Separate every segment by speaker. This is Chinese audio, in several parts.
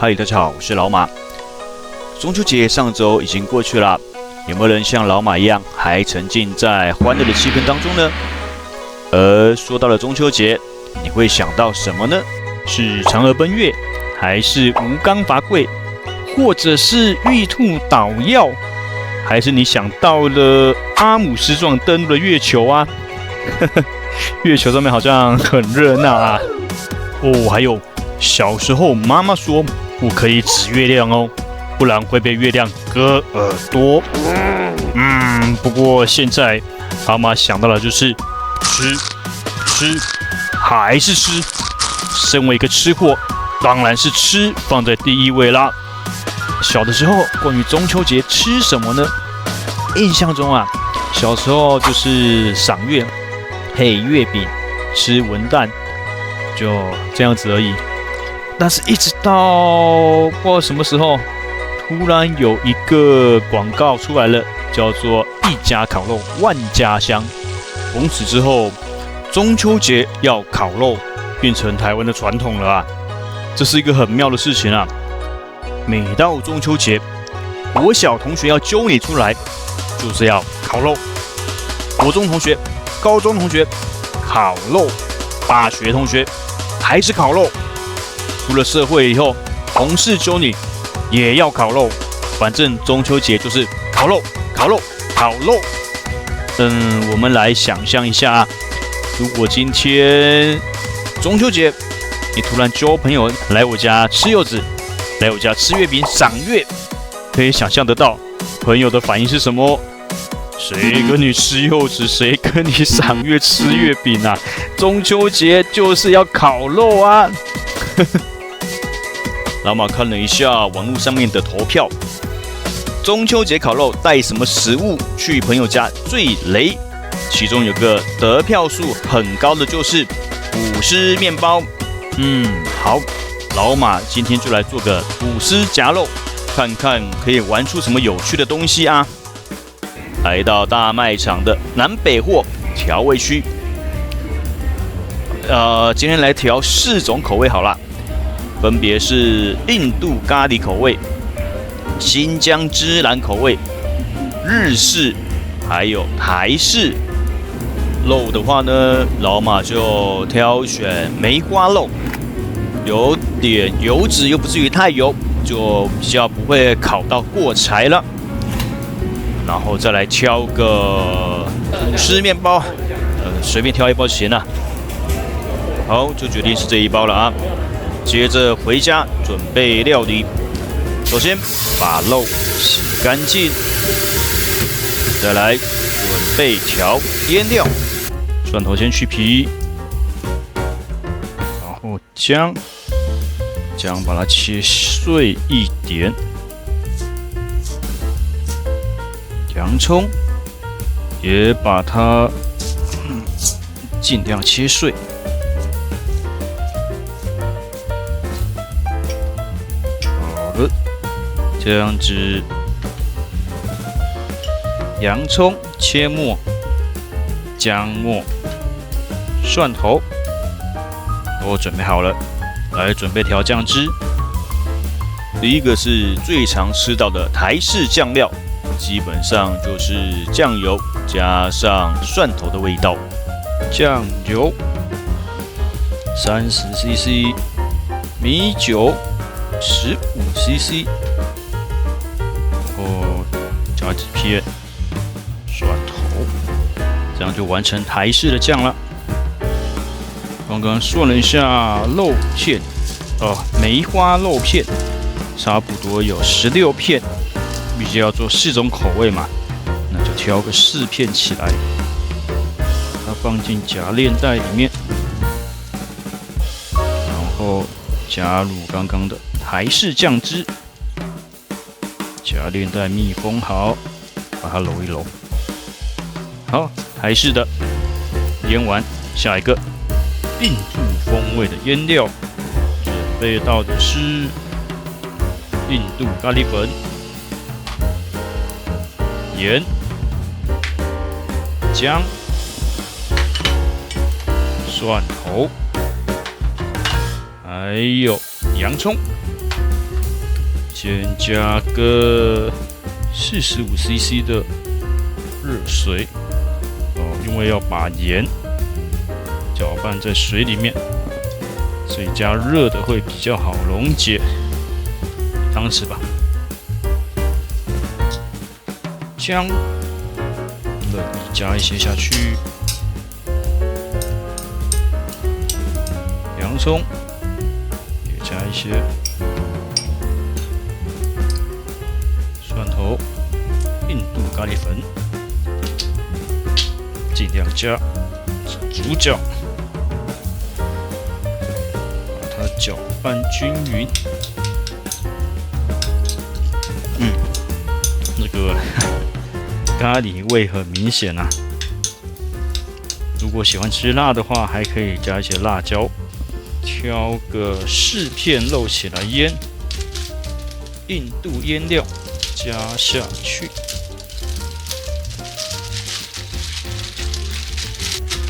Speaker 1: 嗨，大家好，我是老马。中秋节上周已经过去了，有没有人像老马一样还沉浸在欢乐的气氛当中呢？而说到了中秋节，你会想到什么呢？是嫦娥奔月，还是吴刚伐桂，或者是玉兔捣药，还是你想到了阿姆斯壮登陆的月球啊？月球上面好像很热闹啊。哦，还有小时候妈妈说不可以指月亮哦，不然会被月亮割耳朵。不过现在妈妈想到的就是吃，还是吃。身为一个吃货，当然是吃放在第一位啦。小的时候，关于中秋节吃什么呢？印象中啊，小时候就是赏月，配月饼，吃文旦，就这样子而已。但是一直到不知道什么时候，突然有一个广告出来了，叫做一家烤肉万家香。从此之后，中秋节要烤肉变成台湾的传统了啊！这是一个很妙的事情啊。每到中秋节，国小同学要揪你出来，就是要烤肉；国中同学、高中同学烤肉，大学同学还是烤肉。出了社会以后，同事揪你也要烤肉，反正中秋节就是烤肉。我们来想象一下，如果今天中秋节，你突然揪朋友来我家吃柚子，来我家吃月饼赏月，可以想象得到朋友的反应是什么？谁跟你吃柚子，谁跟你赏月吃月饼啊？中秋节就是要烤肉啊！老马看了一下网络上面的投票，中秋节烤肉带什么食物去朋友家最雷？其中有个得票数很高的就是吐司面包。好，老马今天就来做个吐司夹肉，看看可以玩出什么有趣的东西啊！来到大卖场的南北货调味区，今天来调4种口味好了，分别是印度咖喱口味、新疆孜然口味、日式，还有台式。肉的话呢，老马就挑选梅花肉，有点油脂又不至于太油，就比较不会烤到过柴了。然后再来挑个吐司面包，随便挑一包就行了。好，就决定是这一包了啊。接着回家准备料理，首先把肉洗干净，再来准备调腌料。蒜头先去皮，然后姜把它切碎一点，洋葱也把它尽量切碎。好了，这样子，洋葱切末，姜末。蒜头都准备好了，来准备调酱汁。第一个是最常吃到的台式酱料，基本上就是酱油加上蒜头的味道。酱油30cc， 米酒15cc， 然后加几片蒜头，这样就完成台式的酱了。刚刚算了一下肉片，梅花肉片差不多有16片，毕竟要做4种口味嘛，那就挑个4片起来，它放进夹链袋里面，然后加入刚刚的台式酱汁，夹链袋密封好，把它揉一揉。好，台式的腌完，下一个。印度风味的腌料，准备到的是印度咖喱粉、盐、姜、蒜头，还有洋葱。
Speaker 2: 先加个45cc 的热水因为要把盐搅拌在水里面，所以加热的会比较好溶解。汤匙吧，姜乐意加一些下去，洋葱也加一些，蒜头、印度咖喱粉尽量加，主角把它搅拌均匀。那个咖喱味很明显啊！如果喜欢吃辣的话，还可以加一些辣椒。挑个4片肉起来腌，印度腌料加下去。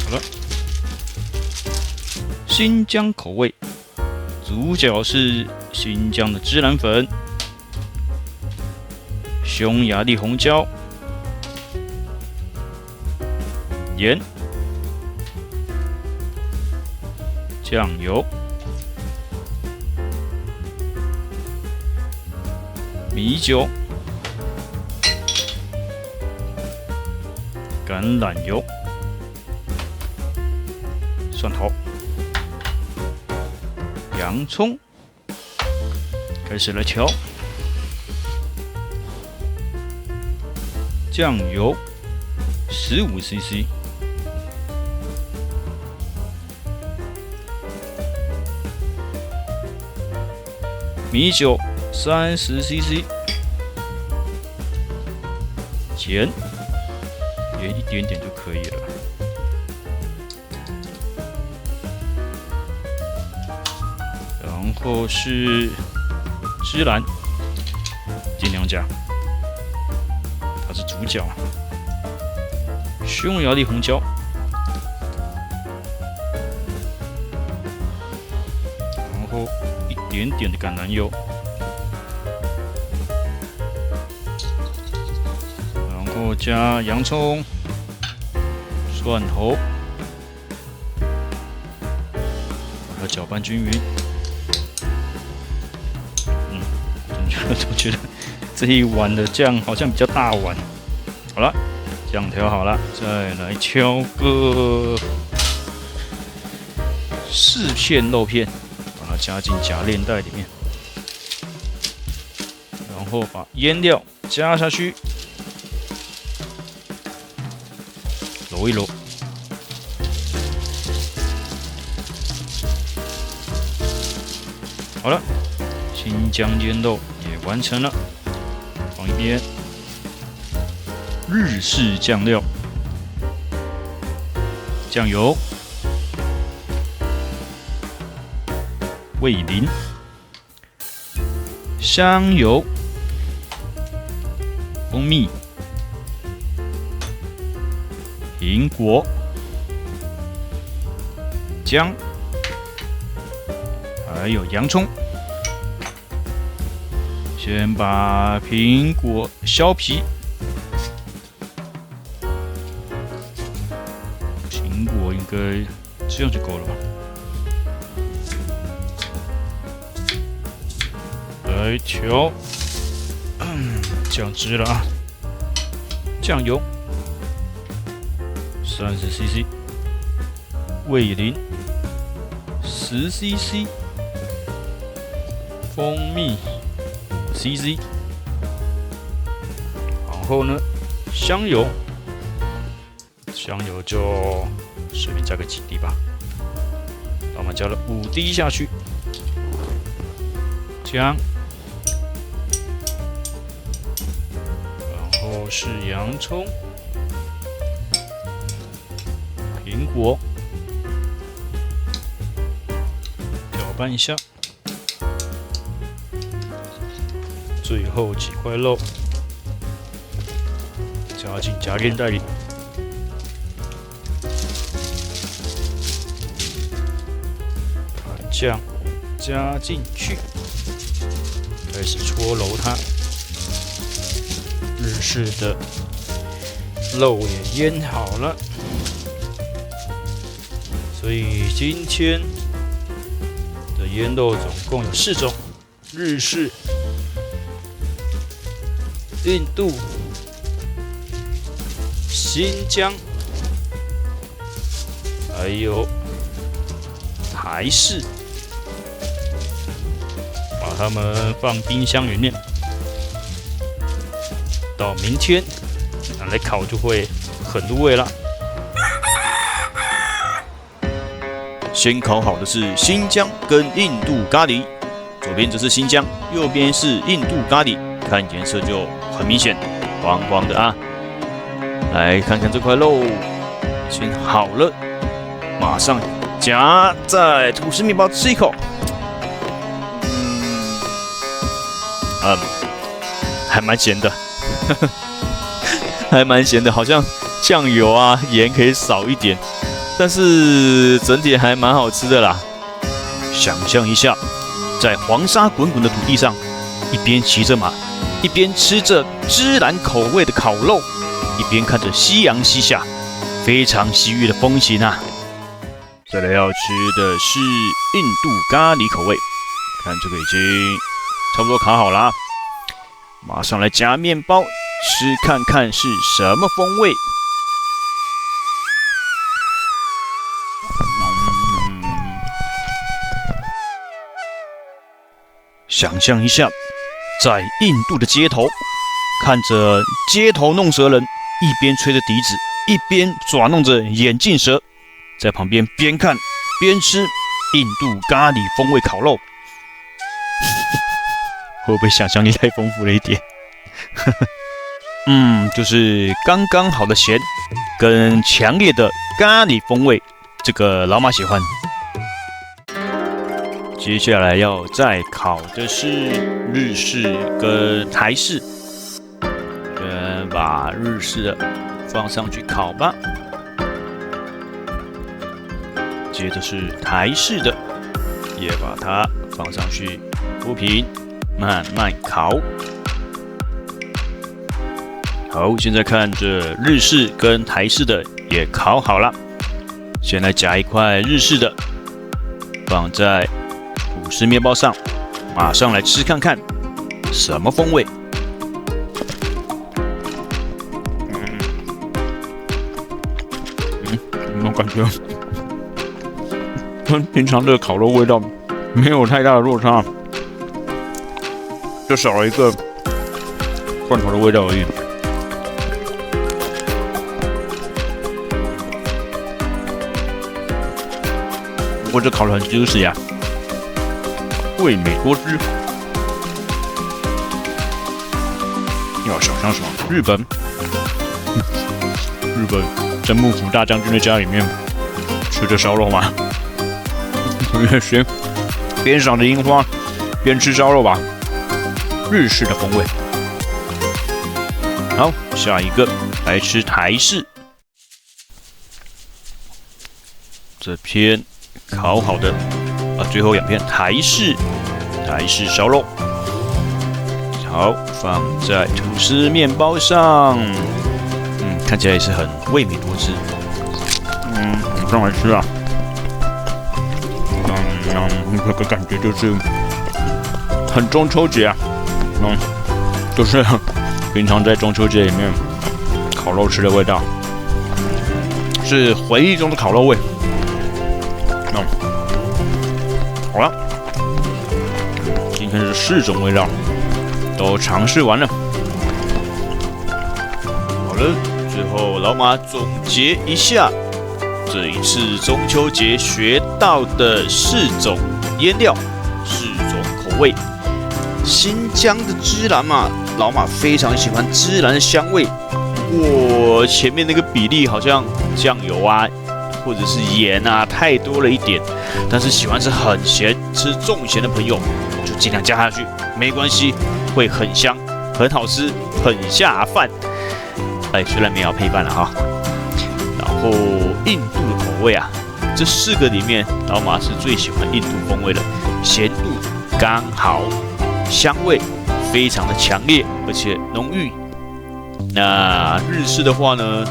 Speaker 2: 好了，新疆口味，主角是新疆的孜然粉。匈牙利红椒、盐、酱油、米酒、橄榄油、蒜头、洋葱，开始来调。酱油15cc， 米酒30cc， 盐一点点就可以了。然后是孜然，尽量加。它是主角，匈牙利红椒，然后一点点的橄榄油，然后加洋葱、蒜头，把它搅拌均匀。我觉得这一碗的酱好像比较大碗。好了，酱调好了，再来挑个4片肉片，把它加进夹链袋里面，然后把腌料加下去，揉一揉。好了，新疆腌肉也完成了，放一边。日式酱料，酱油、味淋、香油、蜂蜜、苹果、姜，还有洋葱。先把苹果削皮，苹果应该这样就够了吧？来调，酱汁了啊，酱油30cc， 味淋10cc， 蜂蜜5cc， 然后呢，香油就随便加个几滴吧，我们加了5滴下去，姜，然后是洋葱、苹果，搅拌一下。最后几块肉加进夹链袋里，把酱加进去，开始搓揉它。日式的肉也腌好了，所以今天的腌肉总共有4种：日式、印度、新疆，还有台式。把它们放冰箱里面，到明天拿来烤就会很入味啦。
Speaker 1: 先烤好的是新疆跟印度咖喱，左边则是新疆，右边是印度咖喱，看颜色就很明显，黄黄的啊。来看看这块肉，已经好了，马上夹在吐司面包吃一口。还蛮咸的，还蛮咸的，好像酱油啊、盐可以少一点，但是整体还蛮好吃的啦。想象一下，在黄沙滚滚的土地上，一边骑着马，一边吃着孜然口味的烤肉，一边看着夕阳西下，非常西域的风情啊。再来要吃的是印度咖喱口味，看这个已经差不多烤好啦。马上来夹面包，吃看看是什么风味。想象一下，在印度的街头，看着街头弄蛇人一边吹着笛子，一边耍弄着眼镜蛇，在旁边边看边吃印度咖喱风味烤肉。会不会想象力太丰富了一点？就是刚刚好的咸，跟强烈的咖喱风味，这个老马喜欢。接下来要再烤的是日式跟台式，把日式的放上去烤吧。接着是台式的，也把它放上去铺平。慢慢烤。好，现在看着日式跟台式的也烤好了，先来夹一块日式的，放在吐司面包上，马上来吃看看什么风味。有没有感觉跟平常的烤肉味道没有太大的落差？就少了一个罐头的味道而已。不过这烤得很 juicy 呀，味美多汁。要想象什么？日本在幕府大将军的家里面吃着烧肉吗？行，边赏着樱花边吃烧肉吧。日式的风味。好，下一个来吃台式。这片烤好的，最后2片台式烧肉。好，放在吐司面包上。看起来也是很味美多汁。马上来吃啊。这个感觉就是很中秋节啊。就是平常在中秋节里面烤肉吃的味道，是回忆中的烤肉味。好了，今天是4种味道都尝试完了。好了，最后老马总结一下这一次中秋节学到的4种腌料，4种口味。新疆的孜然嘛，老马非常喜欢孜然的香味。不过前面那个比例好像酱油啊，或者是盐啊太多了一点。但是喜欢吃很咸、吃重咸的朋友，就尽量加下去，没关系，会很香、很好吃、很下饭。虽然没有配饭了哈。然后印度的口味啊，这4个里面，老马是最喜欢印度风味的，咸度刚好。香味非常的强烈，而且浓郁。那日式的话呢，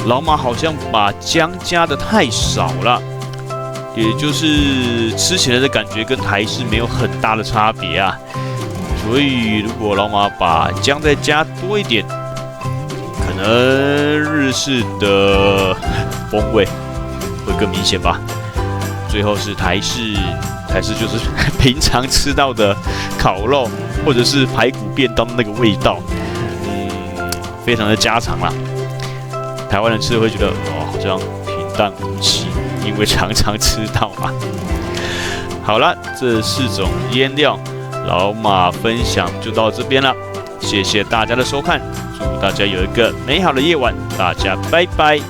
Speaker 1: 老马好像把姜加的太少了，也就是吃起来的感觉跟台式没有很大的差别啊。所以如果老马把姜再加多一点，可能日式的风味会更明显吧。最后是台式就是平常吃到的烤肉或者是排骨便当的那个味道，非常的家常啦。台湾人吃会觉得好像平淡无奇，因为常常吃到嘛。好了，这4种腌料，老马分享就到这边了，谢谢大家的收看，祝大家有一个美好的夜晚，大家拜拜。